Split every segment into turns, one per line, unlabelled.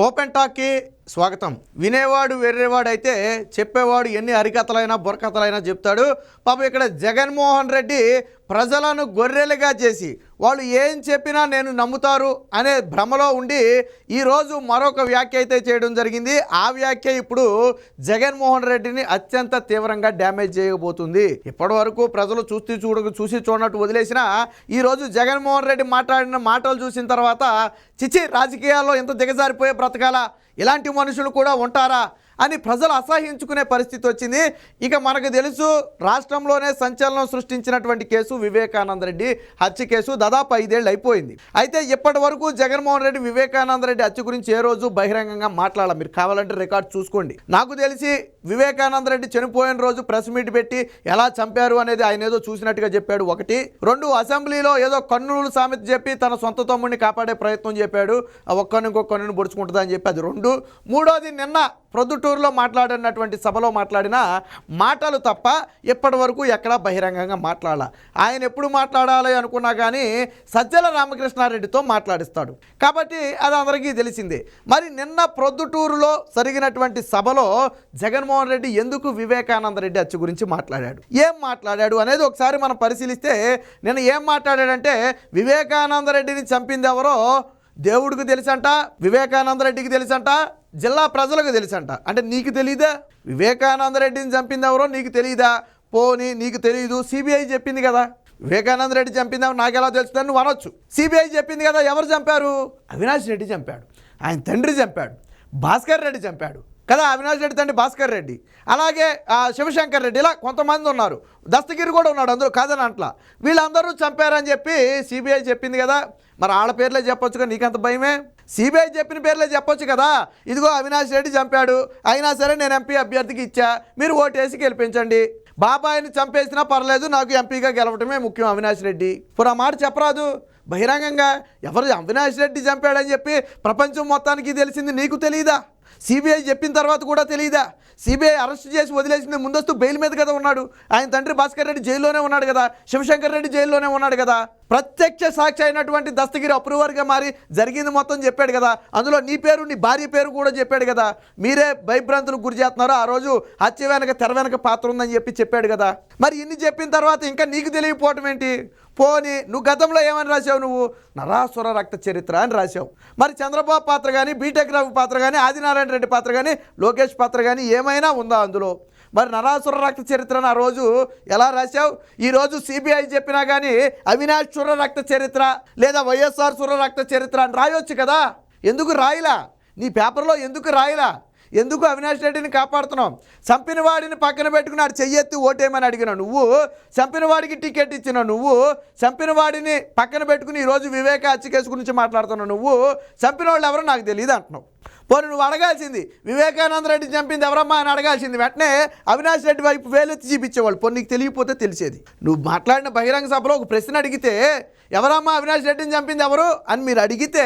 Open టాక్కి స్వాగతం. వినేవాడు వెర్రేవాడు అయితే చెప్పేవాడు ఎన్ని హరికథలైనా బుర్రకథలైనా చెప్తాడు. పాపం ఇక్కడ జగన్మోహన్ రెడ్డి ప్రజలను గొర్రెలుగా చేసి వాళ్ళు ఏం చెప్పినా నేను నమ్ముతారు అనే భ్రమలో ఉండి ఈరోజు మరొక వ్యాఖ్య అయితే చేయడం జరిగింది. ఆ వ్యాఖ్య ఇప్పుడు జగన్మోహన్ రెడ్డిని అత్యంత తీవ్రంగా డ్యామేజ్ చేయబోతుంది. ఇప్పటి వరకు ప్రజలు చూసి చూడనట్టు వదిలేసినా ఈరోజు జగన్మోహన్ రెడ్డి మాట్లాడిన మాటలు చూసిన తర్వాత చిచి రాజకీయాల్లో ఇంత దిగజారిపోయే బ్రతకాలా, ఇలాంటి మనుషులు కూడా ఉంటారా అని ప్రజలు అసహించుకునే పరిస్థితి వచ్చింది. ఇక మనకు తెలుసు, రాష్ట్రంలోనే సంచలనం సృష్టించినటువంటి కేసు వివేకానంద రెడ్డి హత్య కేసు. దాదాపు 5 ఏళ్ళు అయిపోయింది. అయితే ఇప్పటి వరకు జగన్మోహన్ రెడ్డి వివేకానంద రెడ్డి హత్య గురించి ఏ రోజు బహిరంగంగా మాట్లాడాలి. మీరు కావాలంటే రికార్డ్ చూసుకోండి. నాకు తెలిసి వివేకానంద రెడ్డి చనిపోయిన రోజు ప్రెస్ మీట్ పెట్టి ఎలా చంపారు అనేది ఆయన ఏదో చూసినట్టుగా చెప్పాడు. 1, 2 అసెంబ్లీలో ఏదో కన్నులు సామెత చెప్పి తన సొంత తమ్ముడిని కాపాడే ప్రయత్నం చెప్పాడు. ఒక్కరిని ఇంకొక కన్నుని పొడుచుకుంటుందని చెప్పి అది 2. 3వది నిన్న ప్రొద్దుటూరులో మాట్లాడినటువంటి సభలో మాట్లాడిన మాటలు తప్ప ఇప్పటి వరకు ఎక్కడా బహిరంగంగా మాట్లాడాల. ఆయన ఎప్పుడు మాట్లాడాలి అనుకున్నా కానీ సజ్జల రామకృష్ణారెడ్డితో మాట్లాడిస్తాడు కాబట్టి అది అందరికీ తెలిసిందే. మరి నిన్న ప్రొద్దుటూరులో జరిగినటువంటి సభలో జగన్మోహన్ రెడ్డి ఎందుకు వివేకానంద రెడ్డి హత్య గురించి మాట్లాడాడు, ఏం మాట్లాడాడు అనేది ఒకసారి మనం పరిశీలిస్తే నిన్న ఏం మాట్లాడాడంటే వివేకానంద రెడ్డిని చంపింది ఎవరో దేవుడికి తెలుసంట, వివేకానంద రెడ్డికి తెలుసంట, జిల్లా ప్రజలకు తెలుసంట. అంటే నీకు తెలీదా? వివేకానంద రెడ్డిని చంపింది ఎవరో నీకు తెలీదా? పోనీ నీకు తెలీదు, సిబిఐ చెప్పింది కదా. వివేకానంద రెడ్డి చంపింది నాకు ఎలా తెలుస్తుందని నువ్వు అనొచ్చు. సిబిఐ చెప్పింది కదా. ఎవరు చంపారు? అవినాష్ రెడ్డి చంపాడు, ఆయన తండ్రి చంపాడు, భాస్కర్ రెడ్డి చంపాడు కదా. అవినాష్ రెడ్డి తండ్రి భాస్కర్ రెడ్డి, అలాగే శివశంకర్ రెడ్డి, ఇలా కొంతమంది ఉన్నారు. దస్తగిరి కూడా ఉన్నాడు అందులో, కాదని అంట్లా. వీళ్ళందరూ చంపారని చెప్పి సిబిఐ చెప్పింది కదా. మరి వాళ్ళ పేర్లే చెప్పొచ్చుగా, నీకంత భయమే? సిబిఐ చెప్పిన పేర్లే చెప్పొచ్చు కదా. ఇదిగో అవినాష్ రెడ్డి చంపాడు, అయినా సరే నేను ఎంపీ అభ్యర్థికి ఇచ్చా, మీరు ఓటేసి గెలిపించండి. బాబాయిని చంపేసినా పర్లేదు, నాకు ఎంపీగా గెలవటమే ముఖ్యం అవినాష్ రెడ్డి. ఇప్పుడు ఆ మాట చెప్పరాదు బహిరంగంగా? ఎవరు అవినాష్ రెడ్డి చంపాడని చెప్పి ప్రపంచం మొత్తానికి తెలిసింది, నీకు తెలియదా? సిబిఐ చెప్పిన తర్వాత కూడా తెలియదా? సిబిఐ అరెస్ట్ చేసి వదిలేసింది ముందస్తు బెయిల్ మీద కదా ఉన్నాడు. ఆయన తండ్రి భాస్కర్ రెడ్డి జైల్లోనే ఉన్నాడు కదా, శివశంకర్ రెడ్డి జైల్లోనే ఉన్నాడు కదా. ప్రత్యక్ష సాక్షి అయినటువంటి దస్తగిరి అప్రూవర్గా మారి జరిగింది మొత్తం చెప్పాడు కదా. అందులో నీ పేరు, నీ భార్య పేరు కూడా చెప్పాడు కదా. మీరే భయభ్రాంతులకు గురి చేస్తున్నారు, ఆ రోజు హత్య వెనక తెర వెనక పాత్ర ఉందని చెప్పాడు కదా. మరి ఇన్ని చెప్పిన తర్వాత ఇంకా నీకు తెలియకపోవటం ఏంటి? పోనీ నువ్వు గతంలో ఏమని రాసావు? నువ్వు నరాసుర రక్త చరిత్ర అని రాసావు. మరి చంద్రబాబు పాత్ర కానీ, బీటెక్ రవి పాత్ర కానీ, ఆదినారాయణ రెడ్డి పాత్ర కానీ, లోకేష్ పాత్ర కానీ ఏమైనా ఉందా అందులో? మరి నరాసుర రక్త చరిత్రను ఆ రోజు ఎలా రాశావు? ఈరోజు సిబిఐ చెప్పినా కానీ అవినాష్ సుర రక్త చరిత్ర లేదా వైఎస్ఆర్ సుర రక్త చరిత్ర అని రాయొచ్చు కదా. ఎందుకు రాయిలా? నీ పేపర్లో ఎందుకు రాయిలా? ఎందుకు అవినాష్ రెడ్డిని కాపాడుతున్నావు? చంపిన వాడిని పక్కన పెట్టుకుని ఆడు చెయ్యెత్తి ఓటేమని అడిగిన నువ్వు, చంపిన వాడికి టికెట్ ఇచ్చిన నువ్వు, చంపిన వాడిని పక్కన పెట్టుకుని ఈరోజు వివేక హత్య కేసు గురించి మాట్లాడుతున్నావు. నువ్వు చంపిన వాళ్ళు ఎవరో నాకు తెలియదు అంటున్నావు. పోనీ నువ్వు అడగాల్సింది వివేకానంద రెడ్డి చంపింది ఎవరమ్మా అని అడగాల్సింది. వెంటనే అవినాష్ రెడ్డి వైపు వేలెత్తి చూపించేవాళ్ళు. పోనీ నీకు తెలియకపోతే తెలిసేది. నువ్వు మాట్లాడిన బహిరంగ సభలో ఒక ప్రశ్న అడిగితే ఎవరమ్మా అవినాష్ రెడ్డిని చంపింది ఎవరు అని మీరు అడిగితే,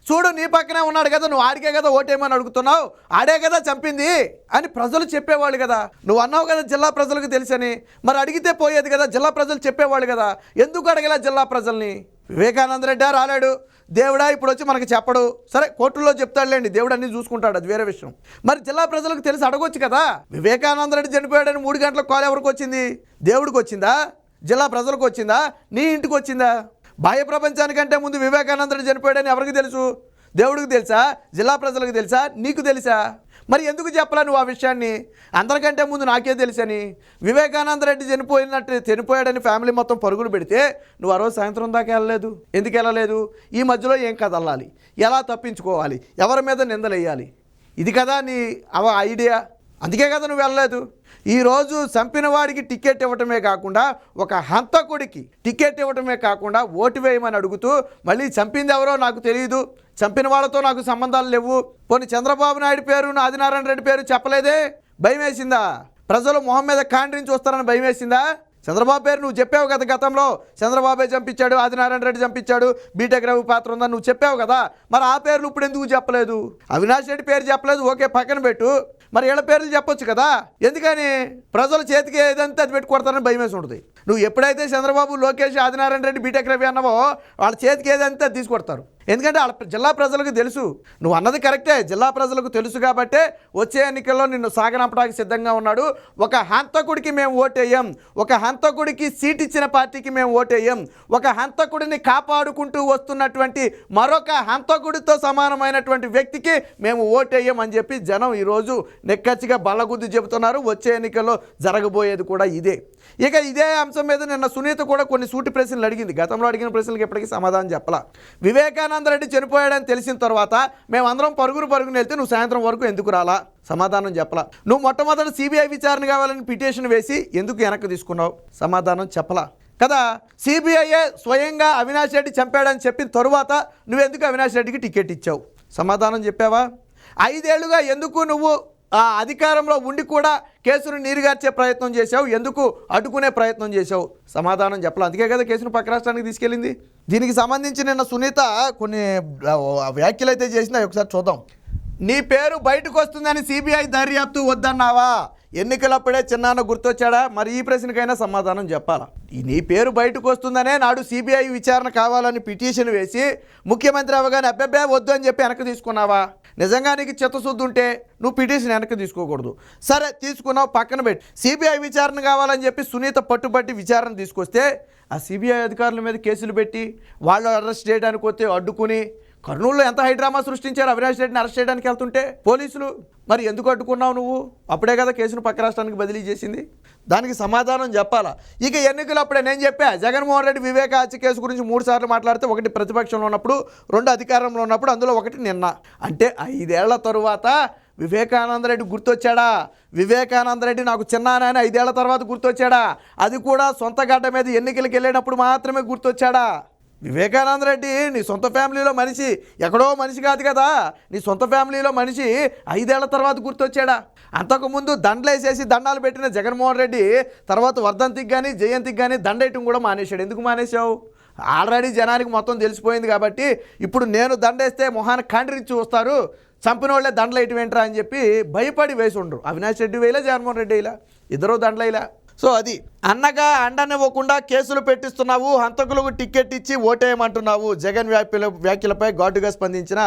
చూడు నీ పక్కనే ఉన్నాడు కదా, నువ్వు ఆడికే కదా ఓటేమని అడుగుతున్నావు, ఆడే కదా చంపింది అని ప్రజలు చెప్పేవాళ్ళు కదా. నువ్వు అన్నావు కదా జిల్లా ప్రజలకు తెలుసని, మరి అడిగితే పోయేది కదా, జిల్లా ప్రజలు చెప్పేవాళ్ళు కదా. ఎందుకు అడగలా జిల్లా ప్రజల్ని? వివేకానంద రెడ్డి రాలేడు, దేవుడా ఇప్పుడు వచ్చి మనకి చెప్పడు. సరే కోర్టుల్లో చెప్తాడులేండి, దేవుడు అన్నీ చూసుకుంటాడు, అది వేరే విషయం. మరి జిల్లా ప్రజలకు తెలిసి అడగొచ్చు కదా. వివేకానంద రెడ్డి చనిపోయాడని 3 గంటలకు కాల్ ఎవరికి వచ్చింది? దేవుడికి వచ్చిందా? జిల్లా ప్రజలకు వచ్చిందా? నీ ఇంటికి వచ్చిందా? బాహ్య ప్రపంచానికంటే ముందు వివేకానంద రెడ్డి చనిపోయాడని ఎవరికి తెలుసు? దేవుడికి తెలుసా? జిల్లా ప్రజలకు తెలుసా? నీకు తెలుసా? మరి ఎందుకు చెప్పలా నువ్వు ఆ విషయాన్ని? అందరికంటే ముందు నాకే తెలుసని. వివేకానంద రెడ్డి చనిపోయాడని ఫ్యామిలీ మొత్తం పరుగులు పెడితే నువ్వు ఆ రోజు సాయంత్రం దాకా వెళ్ళలేదు. ఎందుకు వెళ్ళలేదు? ఈ మధ్యలో ఏం కదలాలి, ఎలా తప్పించుకోవాలి, ఎవరి మీద నిందలేయాలి, ఇది కదా నీ ఐడియా. అందుకే కదా నువ్వు వెళ్ళలేదు. ఈరోజు చంపిన వాడికి టికెట్ ఇవ్వటమే కాకుండా, ఒక హంతకుడికి టికెట్ ఇవ్వటమే కాకుండా ఓటు వేయమని అడుగుతూ మళ్ళీ చంపింది ఎవరో నాకు తెలియదు, చంపిన వాళ్ళతో నాకు సంబంధాలు లేవు. పోనీ చంద్రబాబు నాయుడు పేరు, ఆదినారాయణ రెడ్డి పేరు చెప్పలేదే, భయం వేసిందా? ప్రజలు మొహం మీద కాండ్రించి వస్తారని భయం వేసిందా? చంద్రబాబు పేరు నువ్వు చెప్పావు కదా గతంలో, చంద్రబాబే చంపించాడు, ఆదినారాయణ రెడ్డి చంపించాడు, బీటెక్ రవి పాత్ర ఉందని నువ్వు చెప్పావు కదా. మరి ఆ పేర్లు ఇప్పుడు ఎందుకు చెప్పలేదు? అవినాష్ రెడ్డి పేరు చెప్పలేదు, ఓకే పక్కన పెట్టు. మరి వీళ్ళ పేర్లు చెప్పొచ్చు కదా. ఎందుకని? ప్రజలు చేతికి ఏదంతా అది పెట్టి కొడతారని భయం వేసి ఉంటుంది. నువ్వు ఎప్పుడైతే చంద్రబాబు, లోకేష్, ఆదినారాయణ రెడ్డి, బీటెక్ రవి అన్నావో వాళ్ళ చేతికి ఏదంతా తీసుకొడతారు. ఎందుకంటే వాళ్ళ జిల్లా ప్రజలకు తెలుసు, నువ్వు అన్నది కరెక్టే, జిల్లా ప్రజలకు తెలుసు కాబట్టే వచ్చే ఎన్నికల్లో నిన్ను సాగనంపడానికి సిద్ధంగా ఉన్నాడు. ఒక హంతకుడికి మేము ఓటేయం, ఒక హంతకుడికి సీట్ ఇచ్చిన పార్టీకి మేము ఓటేయం, ఒక హంతకుడిని కాపాడుకుంటూ వస్తున్నటువంటి మరొక హంతకుడితో సమానమైనటువంటి వ్యక్తికి మేము ఓటేయం అని చెప్పి జనం ఈరోజు నెక్కచ్చిగా బల్లగుద్ది చెబుతున్నారు. వచ్చే ఎన్నికల్లో జరగబోయేది కూడా ఇదే. ఇక ఇదే అంశం మీద నిన్న సునీత కూడా కొన్ని సూటి ప్రశ్నలు అడిగింది. గతంలో అడిగిన ప్రశ్నలకు ఎప్పటికీ సమాధానం చెప్పలా. వివేకానంద రెడ్డి చనిపోయాడని తెలిసిన తర్వాత మేమందరం పరుగున వెళ్తే నువ్వు సాయంత్రం వరకు ఎందుకు రాలా? సమాధానం చెప్పలా. నువ్వు మొట్టమొదటి సిబిఐ విచారణ కావాలని పిటిషన్ వేసి ఎందుకు వెనక్కి తీసుకున్నావు? సమాధానం చెప్పలా కదా. సిబిఐఏ స్వయంగా అవినాష్ రెడ్డి చంపాడని చెప్పిన తరువాత నువ్వెందుకు అవినాష్ రెడ్డికి టికెట్ ఇచ్చావు? సమాధానం చెప్పావా? 5 ఏళ్లుగా ఎందుకు నువ్వు ఆ అధికారంలో ఉండి కూడా కేసును నీరుగార్చే ప్రయత్నం చేశావు? ఎందుకు అడ్డుకునే ప్రయత్నం చేశావు? సమాధానం చెప్పాలి. అందుకే కదా కేసును పక్క రాష్ట్రానికి తీసుకెళ్ళింది. దీనికి సంబంధించి నిన్న సునీత కొన్ని వ్యాఖ్యలు అయితే చేసింది, ఒకసారి చూద్దాం. నీ పేరు బయటకు వస్తుందని సిబిఐ దర్యాప్తు వద్దన్నావా? ఎన్నికలప్పుడే చిన్నాన్న గుర్తొచ్చాడా? మరి ఈ ప్రశ్నకైనా సమాధానం చెప్పాలా. నీ పేరు బయటకు వస్తుందనే నాడు సిబిఐ విచారణ కావాలని పిటిషన్ వేసి ముఖ్యమంత్రి అవగానే అబ్బెబ్బే వద్దు అని చెప్పి వెనక్కి తీసుకున్నావా? నిజంగా నీకు చిత్తశుద్ధి ఉంటే నువ్వు పిటిషన్ వెనక్కి తీసుకోకూడదు. సరే తీసుకున్నావు, పక్కన పెట్టి సిబిఐ విచారణ కావాలని చెప్పి సునీత పట్టుబట్టి విచారణ తీసుకొస్తే ఆ సిబిఐ అధికారుల మీద కేసులు పెట్టి వాళ్ళు అరెస్ట్ చేయడానికి వస్తే అడ్డుకుని కర్నూలులో ఎంత హైడ్రామా సృష్టించారు అవినాష్ రెడ్డిని అరెస్ట్ చేయడానికి వెళ్తుంటే పోలీసులు. మరి ఎందుకు అడ్డుకున్నావు నువ్వు? అప్పుడే కదా కేసును పక్క రాష్ట్రానికి బదిలీ చేసింది. దానికి సమాధానం చెప్పాలా. ఇక ఎన్నికలు అప్పుడే నేను చెప్పా, జగన్మోహన్ రెడ్డి వివేక హత్య కేసు గురించి 3 సార్లు మాట్లాడితే, ఒకటి ప్రతిపక్షంలో ఉన్నప్పుడు, 2 అధికారంలో ఉన్నప్పుడు, అందులో ఒకటి నిన్న. అంటే 5 ఏళ్ల తరువాత వివేకానంద రెడ్డి గుర్తొచ్చాడా? వివేకానంద రెడ్డి నాకు చిన్నాన్న అని 5 ఏళ్ల తర్వాత గుర్తొచ్చాడా? అది కూడా సొంత గడ్డ మీద ఎన్నికలకు వెళ్ళేటప్పుడు మాత్రమే గుర్తొచ్చాడా? వివేకానంద రెడ్డి నీ సొంత ఫ్యామిలీలో మనిషి, ఎక్కడో మనిషి కాదు కదా, నీ సొంత ఫ్యామిలీలో మనిషి 5 ఏళ్ల తర్వాత గుర్తొచ్చాడా? అంతకుముందు దండలేసేసి దండాలు పెట్టిన జగన్మోహన్ రెడ్డి తర్వాత వర్ధంతికి కానీ జయంతికి కానీ దండేయటం కూడా మానేశాడు. ఎందుకు మానేశావు? ఆల్రెడీ జనానికి మొత్తం తెలిసిపోయింది కాబట్టి ఇప్పుడు నేను దండేస్తే మొహాన్ని ఖండరించి వస్తారు, చంపిన వాళ్ళే దండలు వేయటం ఏంట్రా అని చెప్పి భయపడి వేసి ఉండరు. అవినాష్ రెడ్డి వేయలే, జగన్మోహన్ రెడ్డి వేయలే, ఇద్దరు దండలేలా. సో అది అన్నగా అండనివ్వకుండా కేసులు పెట్టిస్తున్నావు, హంతకులకు టికెట్ ఇచ్చి ఓటేయమంటున్నావు. జగన్ వ్యాఖ్యలపై ఘాటుగా స్పందించిన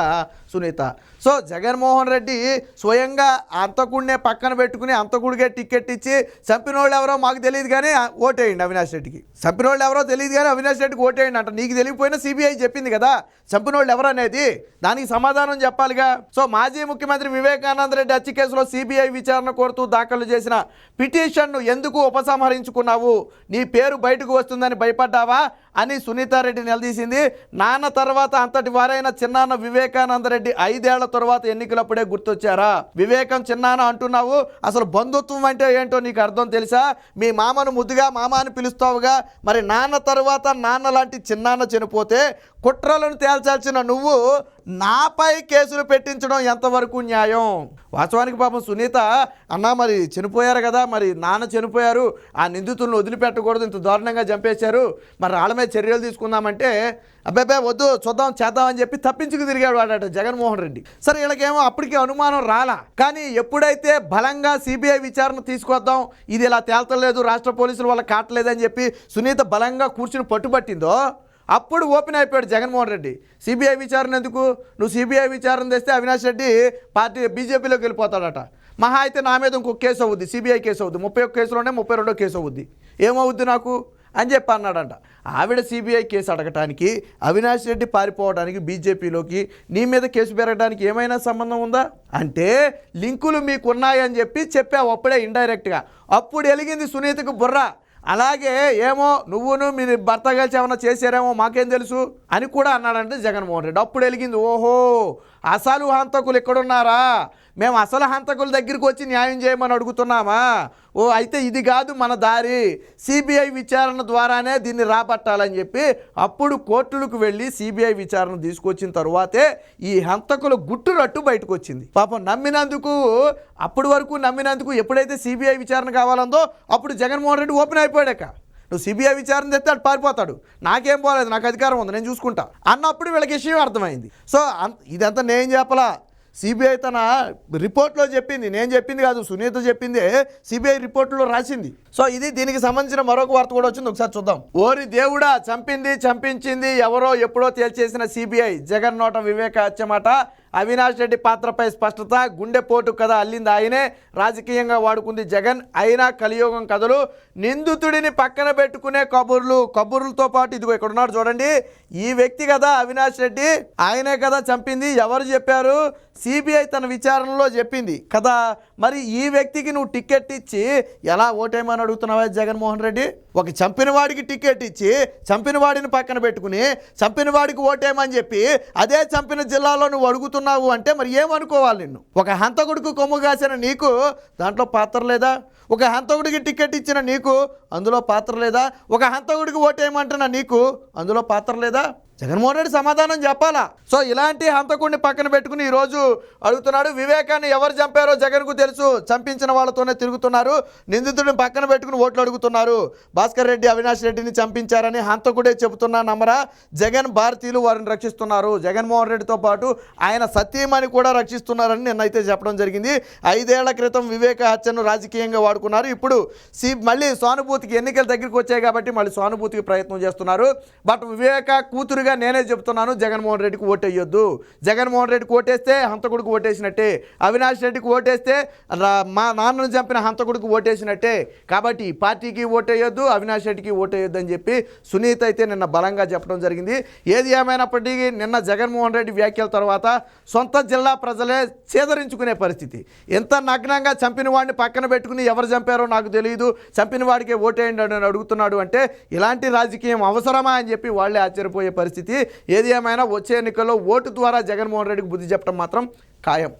సునీత. సో జగన్మోహన్ రెడ్డి స్వయంగా హంతకుడినే పక్కన పెట్టుకుని హంతకుడికే టికెట్ ఇచ్చి చంపిన వాళ్ళు ఎవరో మాకు తెలియదు కానీ ఓటేయండి అవినాష్ రెడ్డికి, చంపిన వాళ్ళు ఎవరో తెలియదు కానీ అవినాష్ రెడ్డికి ఓటేయండి అంట. నీకు తెలియకపోయినా సిబిఐ చెప్పింది కదా చంపిన వాళ్ళు ఎవరు అనేది, దానికి సమాధానం చెప్పాలిగా. సో మాజీ ముఖ్యమంత్రి వివేకానంద రెడ్డి హత్య కేసులో సిబిఐ విచారణ కోరుతూ దాఖలు చేసిన పిటిషన్ను ఎందుకు ఉపసంహరించుకున్నావు? నీ పేరు బయటకు వస్తుందని భయపడ్డావా అని సునీతారెడ్డి నిలదీసింది. నాన్న తర్వాత అంతటి వారైన చిన్నాన్న వివేకానంద రెడ్డి 5 ఏళ్ల తర్వాత ఎన్నికలప్పుడే గుర్తొచ్చారా? వివేకం చిన్నాన్న అంటున్నావు, అసలు బంధుత్వం అంటే ఏంటో నీకు అర్థం తెలుసా? మీ మామను ముద్దుగా మామ అని పిలుస్తావుగా, మరి నాన్న తర్వాత నాన్న లాంటి చిన్నాన్న చనిపోతే కుట్రలను తేల్చాల్సిన నువ్వు నాపై కేసులు పెట్టించడం ఎంతవరకు న్యాయం? వాస్తవానికి పాపం సునీత అన్నా మరి చనిపోయారు కదా, మరి నాన్న చనిపోయారు, ఆ నిందితులను వదిలిపెట్టకూడదు, ఇంత దారుణంగా చంపేశారు, మరి వాళ్ళ మీద చర్యలు తీసుకుందామంటే అబ్బాయి వద్దు చూద్దాం చేద్దామని చెప్పి తప్పించుకు తిరిగాడు వాడట జగన్మోహన్ రెడ్డి. సరే వీళ్ళకేమో అప్పటికి అనుమానం రాలా, కానీ ఎప్పుడైతే బలంగా సిబిఐ విచారణ తీసుకొద్దాం, ఇది ఇలా తేల్తలేదు, రాష్ట్ర పోలీసులు వాళ్ళకి కావట్లేదని చెప్పి సునీత బలంగా కూర్చుని పట్టుబట్టిందో అప్పుడు ఓపెన్ అయిపోయాడు జగన్మోహన్ రెడ్డి. సిబిఐ విచారణ ఎందుకు? నువ్వు సిబిఐ విచారణ తెస్తే అవినాష్ రెడ్డి పార్టీ బీజేపీలోకి వెళ్ళిపోతాడట. మహా అయితే నా మీద ఇంకొక కేసు అవుద్ది, సిబిఐ కేసు అవుద్ది, 31 కేసులోనే 32వ కేసు అవుద్ది, ఏమవుద్ది నాకు అని చెప్పి అన్నాడంట. ఆవిడ సిబిఐ కేసు అడగటానికి, అవినాష్ రెడ్డి పారిపోవడానికి, బీజేపీలోకి నీ మీద కేసు పెరగడానికి ఏమైనా సంబంధం ఉందా? అంటే లింకులు మీకు ఉన్నాయని చెప్పావు అప్పుడే ఇండైరెక్ట్గా. అప్పుడు వెలిగింది సునీతకు బుర్ర. అలాగే ఏమో నువ్వును మీరు భర్త కలిసి ఏమన్నా చేశారేమో మాకేం తెలుసు అని కూడా అన్నాడంటే జగన్మోహన్ రెడ్డి. అప్పుడు వెలిగింది, ఓహో అసలు హంతకులు ఎక్కడున్నారా, మేము అసలు హంతకుల దగ్గరికి వచ్చి న్యాయం చేయమని అడుగుతున్నామా? ఓ అయితే ఇది కాదు మన దారి, సిబిఐ విచారణ ద్వారానే దీన్ని రాబట్టాలని చెప్పి అప్పుడు కోర్టులకు వెళ్ళి సిబిఐ విచారణ తీసుకొచ్చిన తరువాతే ఈ హంతకుల గుట్టురట్టు బయటకు వచ్చింది. పాపం నమ్మినందుకు, అప్పటి వరకు నమ్మినందుకు ఎప్పుడైతే సిబిఐ విచారణ కావాలందో అప్పుడు జగన్మోహన్ రెడ్డి ఓపెన్ అయిపోయాక, నువ్వు సిబిఐ విచారణ తెస్తే అటు పారిపోతాడు, నాకేం పోలేదు, నాకు అధికారం ఉంది, నేను చూసుకుంటా అన్నప్పుడు వీళ్ళకి విషయం అర్థమైంది. సో ఇదంతా నేను చెప్పలా, సిబిఐ తన రిపోర్ట్లో చెప్పింది, నేను చెప్పింది కాదు, సునీత చెప్పిందే సిబిఐ రిపోర్ట్లో రాసింది. సో ఇది దీనికి సంబంధించిన మరొక వార్త కూడా వచ్చింది, ఒకసారి చూద్దాం. ఓరి దేవుడా, చంపించింది ఎవరో ఎప్పుడో తేల్చేసిన సిబిఐ. జగన్ నోట వివేక హత్యమాట. అవినాష్ రెడ్డి పాత్రపై స్పష్టత. గుండెపోటు కథ అల్లింది ఆయనే, రాజకీయంగా వాడుకుంది జగన్. అయినా కలియుగం కథలు. నిందితుడిని పక్కన పెట్టుకునే కబుర్లతో పాటు ఇదిగో ఇక్కడ ఉన్నాడు చూడండి, ఈ వ్యక్తి కదా అవినాష్ రెడ్డి, ఆయనే కదా చంపింది. ఎవరు చెప్పారు? సిబిఐ తన విచారణలో చెప్పింది కదా. మరి ఈ వ్యక్తికి నువ్వు టికెట్ ఇచ్చి ఎలా ఓటేయమని అడుగుతున్నావా జగన్మోహన్ రెడ్డి? ఒక చంపిన వాడికి టికెట్ ఇచ్చి చంపిన వాడిని పక్కన పెట్టుకుని చంపిన వాడికి ఓటేయమని చెప్పి అదే చంపిన జిల్లాలో నువ్వు అడుగుతున్నావు అంటే మరి ఏమనుకోవాలి నిన్ను? ఒక హంతకుడికి కొమ్ము కాసిన నీకు దాంట్లో పాత్ర లేదా? ఒక హంతకుడికి టికెట్ ఇచ్చిన నీకు అందులో పాత్ర లేదా? ఒక హంతకుడికి ఓటేయమంటున్న నీకు అందులో పాత్ర లేదా? జగన్మోహన్ రెడ్డి సమాధానం చెప్పాలా. సో ఇలాంటి హంతకుడిని పక్కన పెట్టుకుని ఈరోజు అడుగుతున్నాడు. వివేకాన్ని ఎవరు చంపారో జగన్కు తెలుసు, చంపించిన వాళ్ళతోనే తిరుగుతున్నారు, నిందితుడిని పక్కన పెట్టుకుని ఓట్లు అడుగుతున్నారు. భాస్కర్ రెడ్డి అవినాష్ రెడ్డిని చంపించారని హంతకుడే చెబుతున్నా నమ్మరా? జగన్ భారతీయులు వారిని రక్షిస్తున్నారు, జగన్మోహన్ రెడ్డితో పాటు ఆయన సత్యమని కూడా రక్షిస్తున్నారని నిన్నైతే చెప్పడం జరిగింది. 5 ఏళ్ల క్రితం వివేక హత్యను రాజకీయంగా వాడుకున్నారు. ఇప్పుడు మళ్ళీ సానుభూతికి ఎన్నికల దగ్గరికి వచ్చాయి కాబట్టి మళ్ళీ సానుభూతికి ప్రయత్నం చేస్తున్నారు. బట్ వివేక కూతురు నేనే చెప్తున్నాను, జగన్మోహన్ రెడ్డికి ఓటేయొద్దు. జగన్మోహన్ రెడ్డికి ఓటేస్తే హంతకుడికి ఓటేసినట్టే, అవినాష్ రెడ్డికి ఓటేస్తే మా నాన్నను చంపిన హంతకుడికి ఓటేసినట్టే. కాబట్టి పార్టీకి ఓటేయొద్దు, అవినాష్ రెడ్డికి ఓటేయొద్దు అని చెప్పి సునీత అయితే నిన్న బలంగా చెప్పడం జరిగింది. ఏది ఏమైనప్పటికీ నిన్న జగన్మోహన్ రెడ్డి వ్యాఖ్యల తర్వాత సొంత జిల్లా ప్రజలే చేదరించుకునే పరిస్థితి. ఎంత నగ్నంగా చంపిన వాడిని పక్కన పెట్టుకుని ఎవరు చంపారో నాకు తెలియదు, చంపిన వాడికే ఓటేయండి అని అడుగుతున్నాడు అంటే ఇలాంటి రాజకీయం అవసరమా అని చెప్పి వాళ్ళే ఆశ్చర్యపోయే పరిస్థితి. ఏది ఏమైనా వచ్చే ఎన్నికల్లో ఓటు ద్వారా జగన్మోహన్ రెడ్డికి బుద్ధి చెప్పడం మాత్రం ఖాయం.